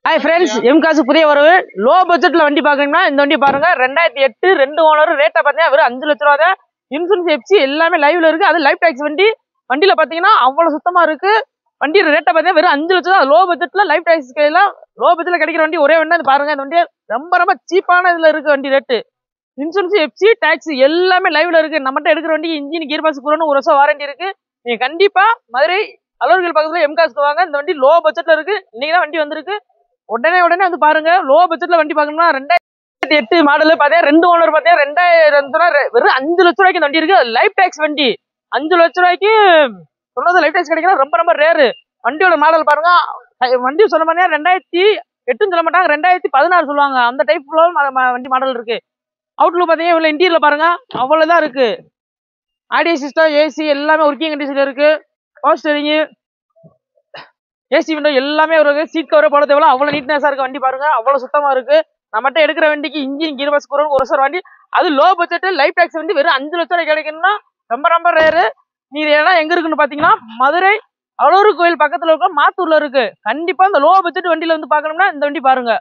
Hi friends, எம்காசு புதிய வரவு. Low பட்ஜெட்ல வண்டி பாக்கணும்னா இந்த வண்டி பாருங்க. 2008 2 ஓனர். ரேட்டை பார்த்தீங்கன்னா வெறும் 5 லட்ச ரூபா தான். இன்சூரன்ஸ் எஃப்சி எல்லாமே லைவ்ல இருக்கு. அது லைஃப் டாக்ஸ் வண்டி. வண்டியில பாத்தீங்கன்னா அவ்வளவு சுத்தமா இருக்கு. வண்டியோட ரேட்டை பார்த்தீங்கன்னா வெறும் 5 லட்சம் தான். லோ பட்ஜெட்ல லைஃப் டாக்ஸ் கையெல்லாம் லோ பட்ஜெட்ல கிடைக்கிற வண்டி ஒரே வண்டி பாருங்க. இந்த வண்டி ரொம்ப ரொம்ப சீப்பான இதுல இருக்கு வண்டி ரேட்டு. இன்சூரன்ஸ் எஃப்சி டாக்ஸ் எல்லாமே லைவ்ல இருக்கு. நம்மகிட்ட எடுக்கிற வண்டி இன்ஜின் கியர் பாக்ஸ் பூரா 1 வருஷம் வாரண்டி இருக்கு. நீங்க கண்டிப்பா மதுரை அலுவலர்கள் பக்கத்துல எம்காஸ்க்கு வாங்க. இந்த வண்டி லோ பட்ஜெட்ல இருக்கு. இன்னைக்கு தான் வண்டி வந்திருக்கு. உடனே வந்து பாருங்க. லோ பட்ஜெட்ல வண்டி பார்க்கணும்னா 2008 மாடல் பார்த்தேன். 2 ஓனர் பார்த்தேன். 2000 வெறும் 5 லட்ச ரூபாய்க்கு வண்டி இருக்கு. லைஃப் டாக்ஸ் வண்டி 5 லட்ச ரூபாய்க்கு சொன்னது லைஃப் டாக்ஸ் கிடைக்கலாம். ரொம்ப ரொம்ப ரேரு. வண்டியோட மாடல் பாருங்க. வண்டி சொன்ன மாதிரி 2008 சொல்ல மாட்டாங்க, 2016 சொல்லுவாங்க. அந்த டைப்ல வண்டி மாடல் இருக்கு. அவுட்லுக் பார்த்தீங்கன்னா இவ்வளோ இன்டீரியர் பாருங்க. அவ்வளோதான் இருக்கு. ஆடியோ சிஸ்டம், ஏசி எல்லாமே ஒர்க்கிங் கண்டிஷன்ல இருக்கு. பவர் ஸ்டீரிங், ஏசி விண்டோ எல்லாமே ஒரு சீட் கவரே போட தேவையில்ல. அவ்வளவு நீட்னஸா இருக்கு வண்டி பாருங்க. அவ்வளவு சுத்தமா இருக்கு. நம்மகிட்ட எடுக்கிற வண்டிக்கு இன்ஜின் கீர் பாக்ஸ் கூட 1 வருஷம் வண்டி. அது லோ பட்ஜெட் லைஃப் டாக்ஸ் வண்டி வெறும் 5 லட்சம் ரூபாய் கிடைக்கணும்னா ரொம்ப ரொம்ப ரேரு. நீ இடம் எங்க இருக்குன்னு பாத்தீங்கன்னா மதுரை அழூர் கோயில் பக்கத்துல இருக்க மாத்தூர்ல இருக்கு. கண்டிப்பா இந்த லோ பட்ஜெட் வண்டியில வந்து பாக்கணும்னா இந்த வண்டி பாருங்க.